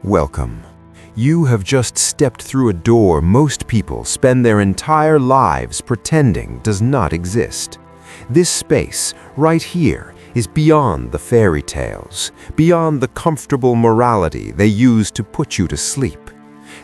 Welcome. You have just stepped through a door most people spend their entire lives pretending does not exist. This space, right here, is beyond the fairy tales, beyond the comfortable morality they use to put you to sleep.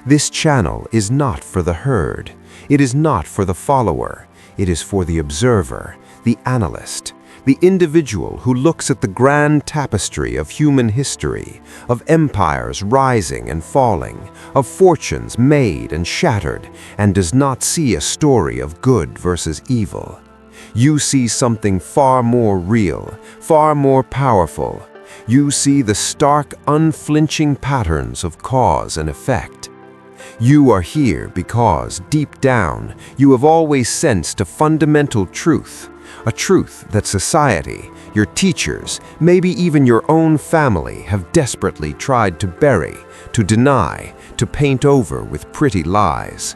This channel is not for the herd. It is not for the follower. It is for the observer, the analyst, the individual who looks at the grand tapestry of human history, of empires rising and falling, of fortunes made and shattered, and does not see a story of good versus evil. You see something far more real, far more powerful. You see the stark, unflinching patterns of cause and effect. You are here because, deep down, you have always sensed a fundamental truth. A truth that society, your teachers, maybe even your own family have desperately tried to bury, to deny, to paint over with pretty lies.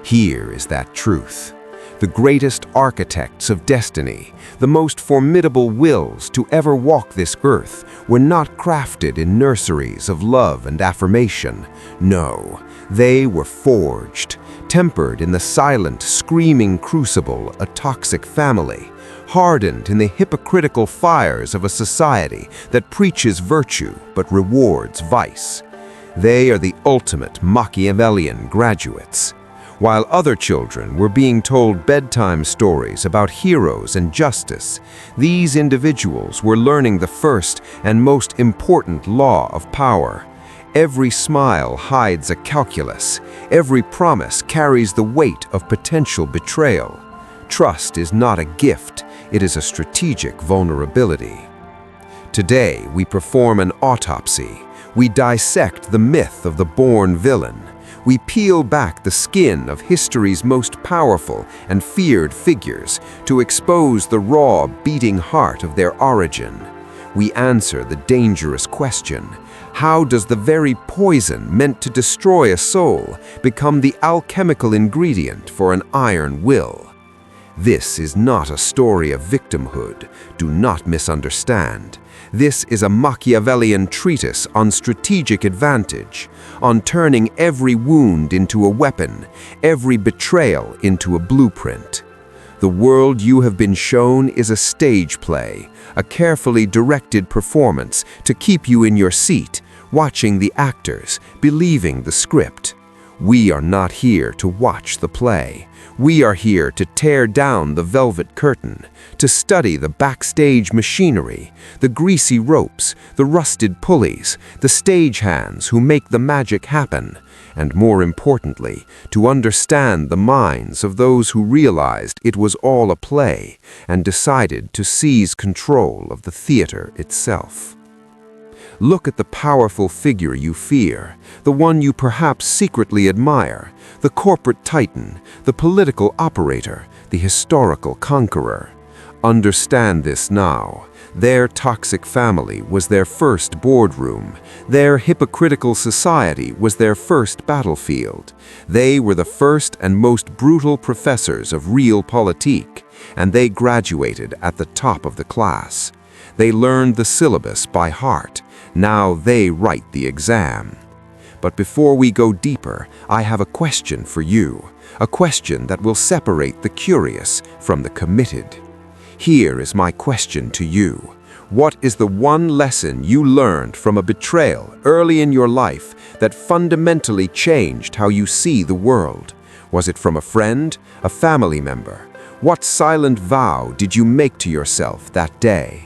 Here is that truth. The greatest architects of destiny, the most formidable wills to ever walk this earth, were not crafted in nurseries of love and affirmation. No, they were forged, tempered in the silent, screaming crucible, a toxic family, hardened in the hypocritical fires of a society that preaches virtue but rewards vice. They are the ultimate Machiavellian graduates. While other children were being told bedtime stories about heroes and justice, these individuals were learning the first and most important law of power. Every smile hides a calculus. Every promise carries the weight of potential betrayal. Trust is not a gift, it is a strategic vulnerability. Today, we perform an autopsy. We dissect the myth of the born villain. We peel back the skin of history's most powerful and feared figures to expose the raw, beating heart of their origin. We answer the dangerous question: how does the very poison meant to destroy a soul become the alchemical ingredient for an iron will? This is not a story of victimhood. Do not misunderstand. This is a Machiavellian treatise on strategic advantage, on turning every wound into a weapon, every betrayal into a blueprint. The world you have been shown is a stage play, a carefully directed performance to keep you in your seat, watching the actors, believing the script. We are not here to watch the play. We are here to tear down the velvet curtain, to study the backstage machinery, the greasy ropes, the rusted pulleys, the stagehands who make the magic happen, and more importantly, to understand the minds of those who realized it was all a play and decided to seize control of the theater itself. Look at the powerful figure you fear, the one you perhaps secretly admire, the corporate titan, the political operator, the historical conqueror. Understand this now. Their toxic family was their first boardroom. Their hypocritical society was their first battlefield. They were the first and most brutal professors of realpolitik, and they graduated at the top of the class. They learned the syllabus by heart. Now they write the exam. But before we go deeper, I have a question for you, a question that will separate the curious from the committed. Here is my question to you. What is the one lesson you learned from a betrayal early in your life that fundamentally changed how you see the world? Was it from a friend, a family member? What silent vow did you make to yourself that day?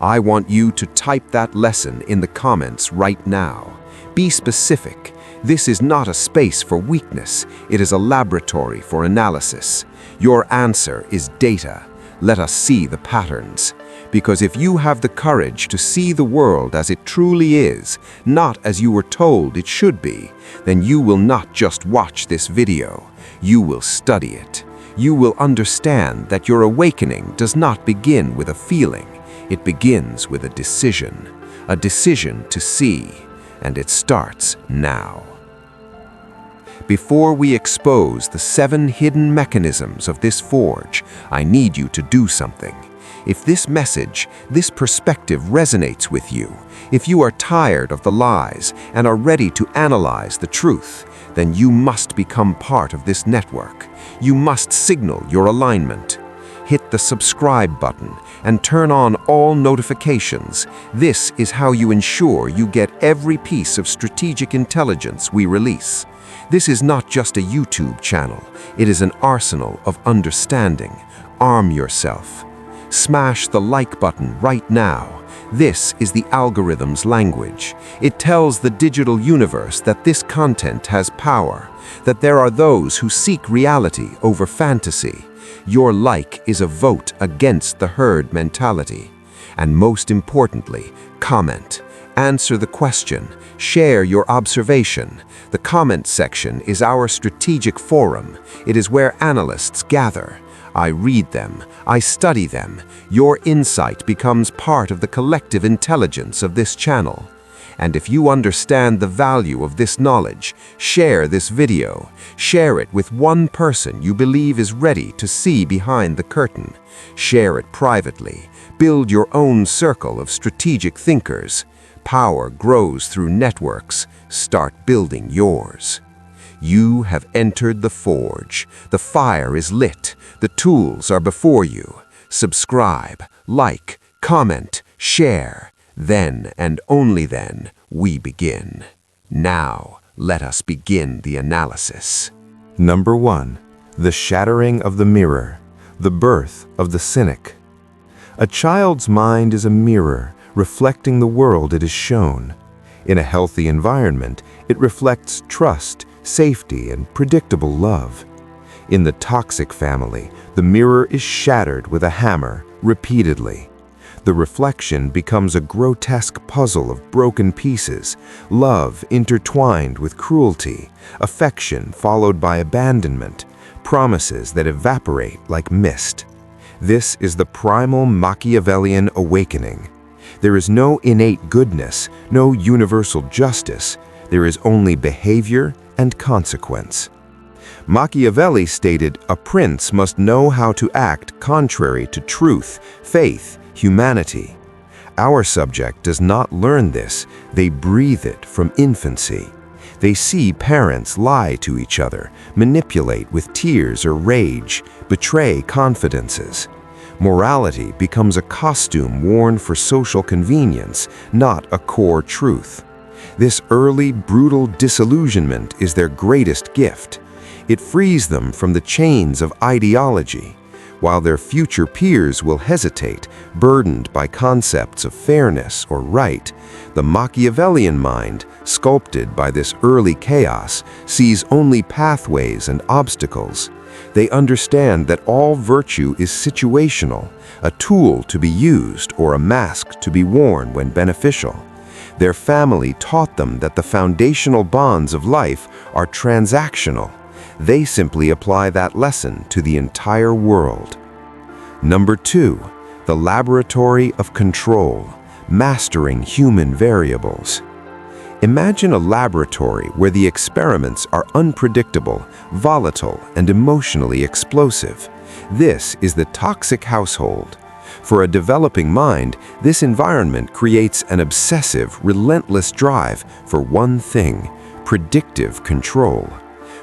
I want you to type that lesson in the comments right now. Be specific. This is not a space for weakness. It is a laboratory for analysis. Your answer is data. Let us see the patterns. Because if you have the courage to see the world as it truly is, not as you were told it should be, then you will not just watch this video. You will study it. You will understand that your awakening does not begin with a feeling. It begins with a decision to see, and it starts now. Before we expose the 7 hidden mechanisms of this forge, I need you to do something. If this message, this perspective resonates with you, if you are tired of the lies and are ready to analyze the truth, then you must become part of this network. You must signal your alignment. Hit the subscribe button and turn on all notifications. This is how you ensure you get every piece of strategic intelligence we release. This is not just a YouTube channel. It is an arsenal of understanding. Arm yourself. Smash the like button right now. This is the algorithm's language. It tells the digital universe that this content has power, that there are those who seek reality over fantasy. Your like is a vote against the herd mentality. And most importantly, comment. Answer the question. Share your observation. The comment section is our strategic forum. It is where analysts gather. I read them. I study them. Your insight becomes part of the collective intelligence of this channel. And if you understand the value of this knowledge, share this video. Share it with one person you believe is ready to see behind the curtain. Share it privately. Build your own circle of strategic thinkers. Power grows through networks. Start building yours. You have entered the forge. The fire is lit. The tools are before you. Subscribe, like, comment, share. Then and only then we begin. Now, let us begin the analysis. Number 1. The shattering of the mirror. The birth of the cynic. A child's mind is a mirror, reflecting the world it is shown. In a healthy environment, it reflects trust, safety, and predictable love. In the toxic family, the mirror is shattered with a hammer repeatedly. The reflection becomes a grotesque puzzle of broken pieces, love intertwined with cruelty, affection followed by abandonment, promises that evaporate like mist. This is the primal Machiavellian awakening. There is no innate goodness, no universal justice. There is only behavior and consequence. Machiavelli stated, "A prince must know how to act contrary to truth, faith, humanity." Our subject does not learn this, they breathe it from infancy. They see parents lie to each other, manipulate with tears or rage, betray confidences. Morality becomes a costume worn for social convenience, not a core truth. This early, brutal disillusionment is their greatest gift. It frees them from the chains of ideology. While their future peers will hesitate, burdened by concepts of fairness or right, the Machiavellian mind, sculpted by this early chaos, sees only pathways and obstacles. They understand that all virtue is situational, a tool to be used or a mask to be worn when beneficial. Their family taught them that the foundational bonds of life are transactional. They simply apply that lesson to the entire world. Number 2. The laboratory of control, mastering human variables. Imagine a laboratory where the experiments are unpredictable, volatile, and emotionally explosive. This is the toxic household. For a developing mind, this environment creates an obsessive, relentless drive for one thing: predictive control.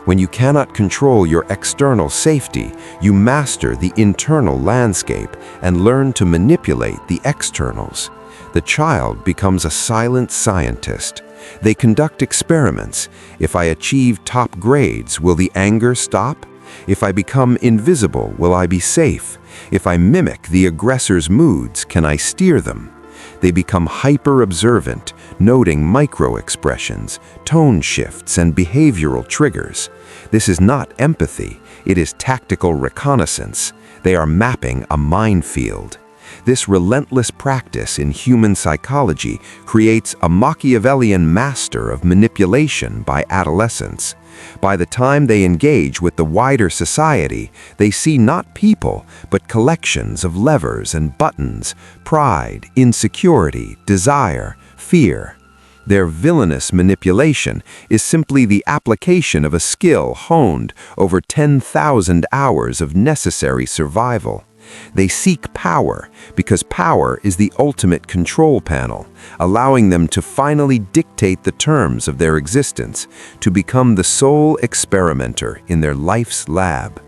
When you cannot control your external safety, you master the internal landscape and learn to manipulate the externals. The child becomes a silent scientist. They conduct experiments. If I achieve top grades, will the anger stop? If I become invisible, will I be safe? If I mimic the aggressor's moods, can I steer them? They become hyper-observant, noting micro-expressions, tone shifts, and behavioral triggers. This is not empathy, it is tactical reconnaissance. They are mapping a minefield. This relentless practice in human psychology creates a Machiavellian master of manipulation by adolescence. By the time they engage with the wider society, they see not people, but collections of levers and buttons, pride, insecurity, desire, fear. Their villainous manipulation is simply the application of a skill honed over 10,000 hours of necessary survival. They seek power because power is the ultimate control panel, allowing them to finally dictate the terms of their existence, to become the sole experimenter in their life's lab.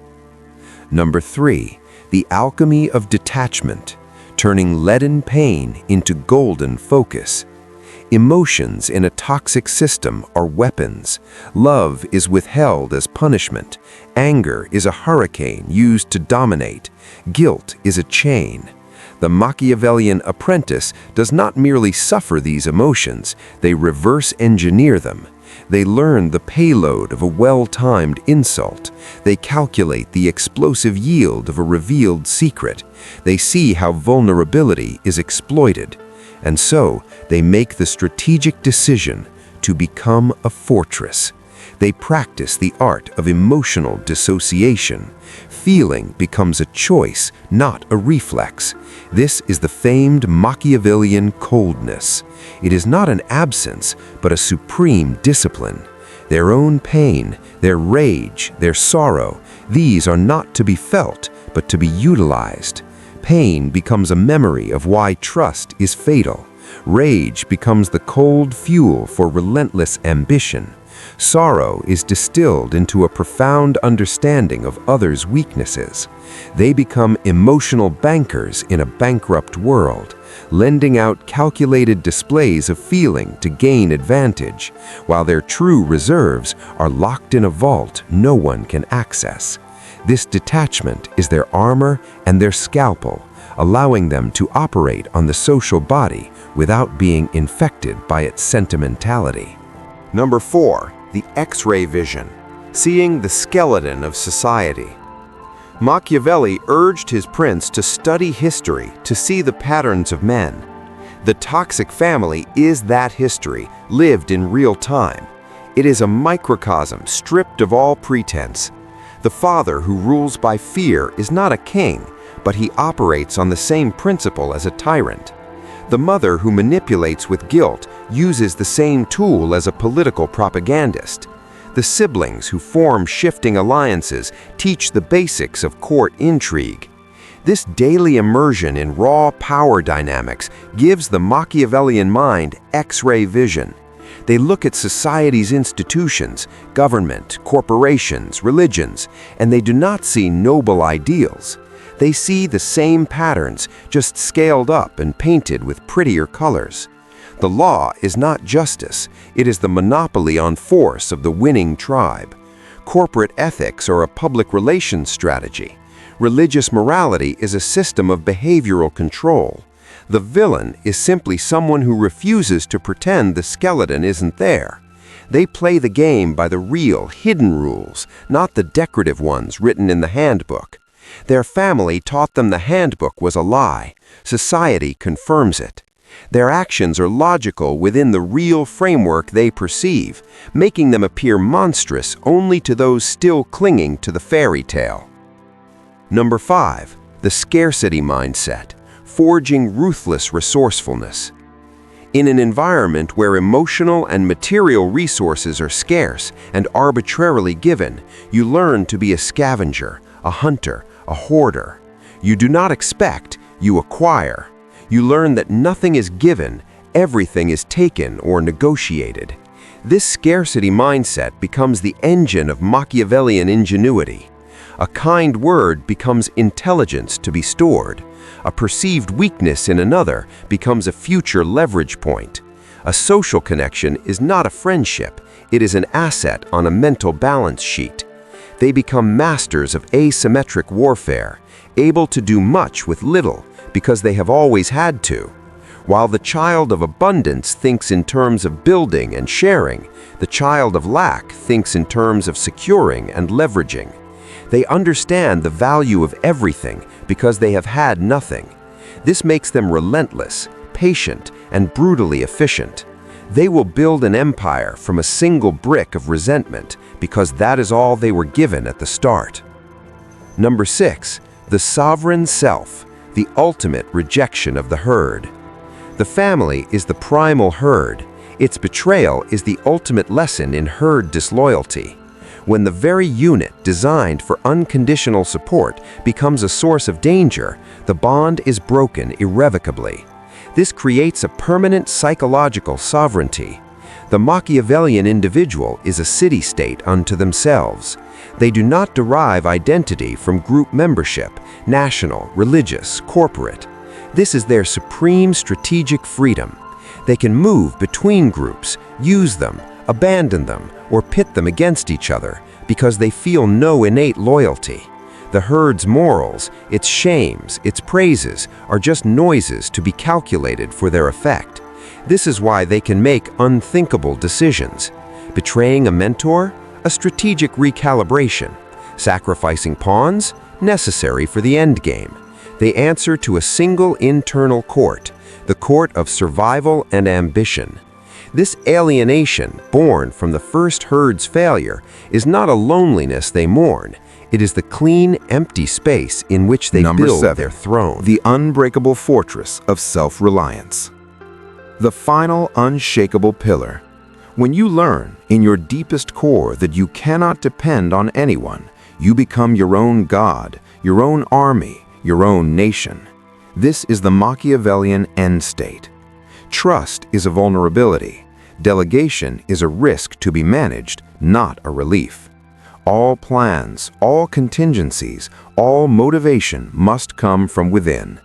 Number 3, the alchemy of detachment, turning leaden pain into golden focus. Emotions in a toxic system are weapons. Love is withheld as punishment. Anger is a hurricane used to dominate. Guilt is a chain. The Machiavellian apprentice does not merely suffer these emotions, they reverse engineer them. They learn the payload of a well-timed insult. They calculate the explosive yield of a revealed secret. They see how vulnerability is exploited. And so, they make the strategic decision to become a fortress. They practice the art of emotional dissociation. Feeling becomes a choice, not a reflex. This is the famed Machiavellian coldness. It is not an absence, but a supreme discipline. Their own pain, their rage, their sorrow, these are not to be felt, but to be utilized. Pain becomes a memory of why trust is fatal. Rage becomes the cold fuel for relentless ambition. Sorrow is distilled into a profound understanding of others' weaknesses. They become emotional bankers in a bankrupt world, lending out calculated displays of feeling to gain advantage, while their true reserves are locked in a vault no one can access. This detachment is their armor and their scalpel, allowing them to operate on the social body without being infected by its sentimentality. Number 4, the X-ray vision, seeing the skeleton of society. Machiavelli urged his prince to study history to see the patterns of men. The toxic family is that history, lived in real time. It is a microcosm stripped of all pretense. The father who rules by fear is not a king, but he operates on the same principle as a tyrant. The mother who manipulates with guilt uses the same tool as a political propagandist. The siblings who form shifting alliances teach the basics of court intrigue. This daily immersion in raw power dynamics gives the Machiavellian mind X-ray vision. They look at society's institutions, government, corporations, religions, and they do not see noble ideals. They see the same patterns, just scaled up and painted with prettier colors. The law is not justice, it is the monopoly on force of the winning tribe. Corporate ethics are a public relations strategy. Religious morality is a system of behavioral control. The villain is simply someone who refuses to pretend the skeleton isn't there. They play the game by the real, hidden rules, not the decorative ones written in the handbook. Their family taught them the handbook was a lie. Society confirms it. Their actions are logical within the real framework they perceive, making them appear monstrous only to those still clinging to the fairy tale. Number 5, the scarcity mindset, forging ruthless resourcefulness. In an environment where emotional and material resources are scarce and arbitrarily given, you learn to be a scavenger, a hunter, a hoarder. You do not expect, you acquire. You learn that nothing is given, everything is taken or negotiated. This scarcity mindset becomes the engine of Machiavellian ingenuity. A kind word becomes intelligence to be stored. A perceived weakness in another becomes a future leverage point. A social connection is not a friendship, it is an asset on a mental balance sheet. They become masters of asymmetric warfare, able to do much with little because they have always had to. While the child of abundance thinks in terms of building and sharing, the child of lack thinks in terms of securing and leveraging. They understand the value of everything because they have had nothing. This makes them relentless, patient, and brutally efficient. They will build an empire from a single brick of resentment because that is all they were given at the start. Number 6, the sovereign self, the ultimate rejection of the herd. The family is the primal herd. Its betrayal is the ultimate lesson in herd disloyalty. When the very unit designed for unconditional support becomes a source of danger, the bond is broken irrevocably. This creates a permanent psychological sovereignty. The Machiavellian individual is a city-state unto themselves. They do not derive identity from group membership, national, religious, corporate. This is their supreme strategic freedom. They can move between groups, use them, abandon them, or pit them against each other because they feel no innate loyalty. The herd's morals, its shames, its praises are just noises to be calculated for their effect. This is why they can make unthinkable decisions. Betraying a mentor? A strategic recalibration. Sacrificing pawns? Necessary for the endgame. They answer to a single internal court, the court of survival and ambition. This alienation, born from the first herd's failure, is not a loneliness they mourn. It is the clean, empty space in which they build their throne. The unbreakable fortress of self-reliance. The final unshakable pillar. When you learn in your deepest core that you cannot depend on anyone, you become your own god, your own army, your own nation. This is the Machiavellian end state. Trust is a vulnerability. Delegation is a risk to be managed, not a relief. All plans, all contingencies, all motivation must come from within.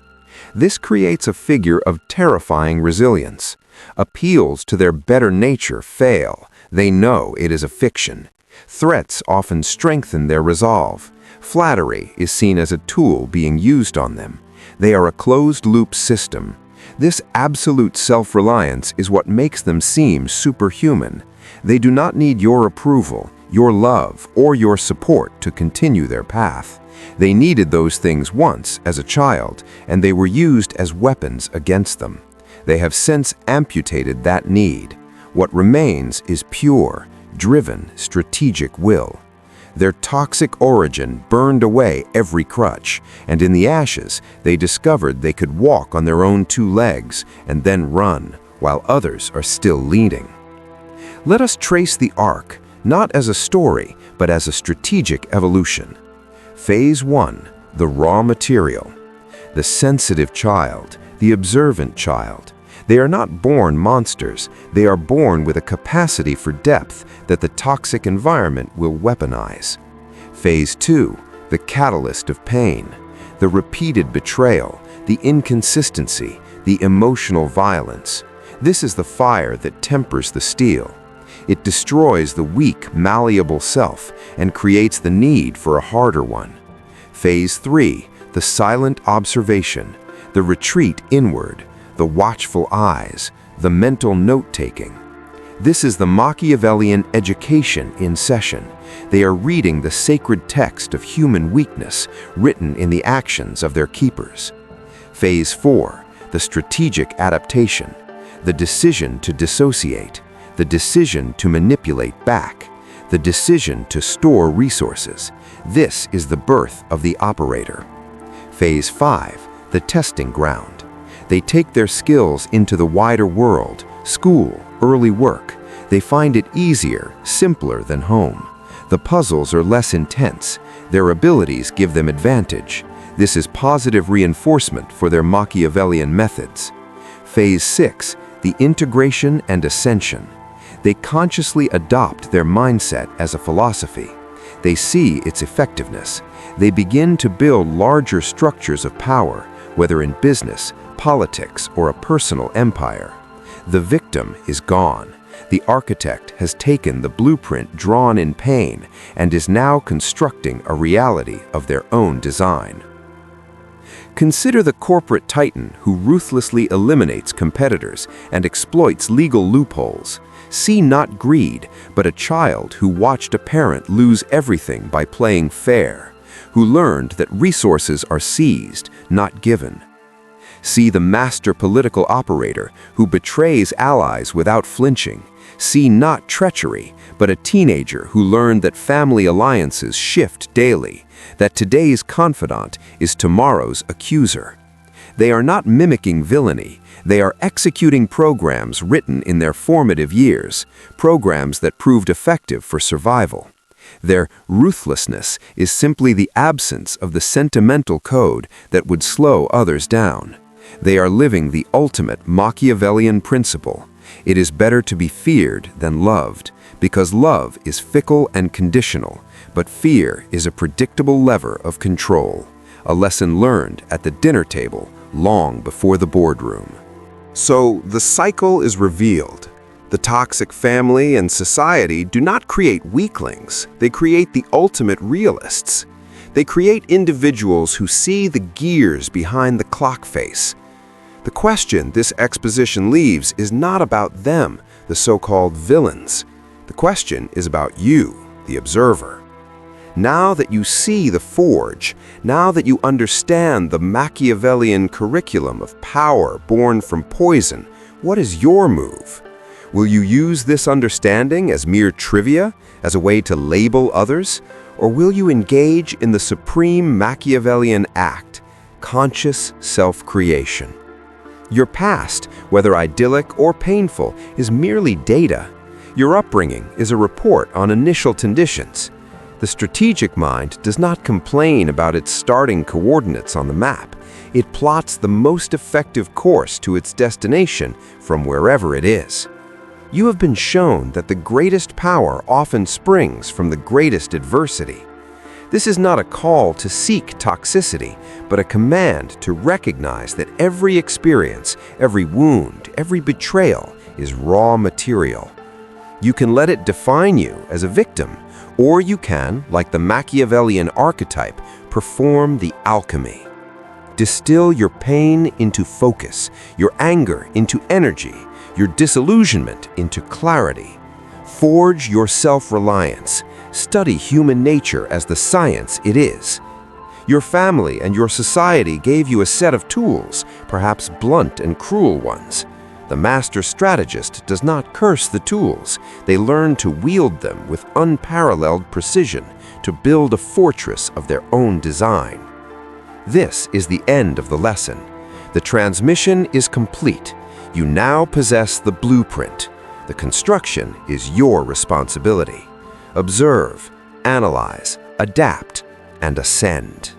This creates a figure of terrifying resilience. Appeals to their better nature fail. They know it is a fiction. Threats often strengthen their resolve. Flattery is seen as a tool being used on them. They are a closed-loop system. This absolute self-reliance is what makes them seem superhuman. They do not need your approval, your love, or your support to continue their path. They needed those things once as a child, and they were used as weapons against them. They have since amputated that need. What remains is pure, driven, strategic will. Their toxic origin burned away every crutch, and in the ashes, they discovered they could walk on their own two legs and then run, while others are still leading. Let us trace the arc, not as a story, but as a strategic evolution. Phase 1, the raw material. The sensitive child, the observant child. They are not born monsters, they are born with a capacity for depth that the toxic environment will weaponize. Phase 2, the catalyst of pain. The repeated betrayal, the inconsistency, the emotional violence. This is the fire that tempers the steel. It destroys the weak, malleable self and creates the need for a harder one. Phase 3, the silent observation, the retreat inward, the watchful eyes, the mental note-taking. This is the Machiavellian education in session. They are reading the sacred text of human weakness written in the actions of their keepers. Phase 4, the strategic adaptation, the decision to dissociate, the decision to manipulate back, the decision to store resources. This is the birth of the operator. Phase 5, the testing ground. They take their skills into the wider world, school, early work. They find it easier, simpler than home. The puzzles are less intense. Their abilities give them advantage. This is positive reinforcement for their Machiavellian methods. Phase 6, the integration and ascension. They consciously adopt their mindset as a philosophy. They see its effectiveness. They begin to build larger structures of power, whether in business, politics, or a personal empire. The victim is gone. The architect has taken the blueprint drawn in pain and is now constructing a reality of their own design. Consider the corporate titan who ruthlessly eliminates competitors and exploits legal loopholes. See not greed, but a child who watched a parent lose everything by playing fair, who learned that resources are seized, not given. See the master political operator who betrays allies without flinching. See not treachery, but a teenager who learned that family alliances shift daily, that today's confidant is tomorrow's accuser. They are not mimicking villainy. They are executing programs written in their formative years, programs that proved effective for survival. Their ruthlessness is simply the absence of the sentimental code that would slow others down. They are living the ultimate Machiavellian principle. It is better to be feared than loved, because love is fickle and conditional, but fear is a predictable lever of control, a lesson learned at the dinner table long before the boardroom. So the cycle is revealed. The toxic family and society do not create weaklings, they create the ultimate realists. They create individuals who see the gears behind the clock face. The question this exposition leaves is not about them, the so-called villains. The question is about you, the observer. Now that you see the forge, now that you understand the Machiavellian curriculum of power born from poison, what is your move? Will you use this understanding as mere trivia, as a way to label others? Or will you engage in the supreme Machiavellian act, conscious self-creation? Your past, whether idyllic or painful, is merely data. Your upbringing is a report on initial conditions. The strategic mind does not complain about its starting coordinates on the map. It plots the most effective course to its destination from wherever it is. You have been shown that the greatest power often springs from the greatest adversity. This is not a call to seek toxicity, but a command to recognize that every experience, every wound, every betrayal is raw material. You can let it define you as a victim, or you can, like the Machiavellian archetype, perform the alchemy. Distill your pain into focus, your anger into energy, your disillusionment into clarity. Forge your self-reliance. Study human nature as the science it is. Your family and your society gave you a set of tools, perhaps blunt and cruel ones. The master strategist does not curse the tools. They learn to wield them with unparalleled precision to build a fortress of their own design. This is the end of the lesson. The transmission is complete. You now possess the blueprint. The construction is your responsibility. Observe, analyze, adapt, and ascend.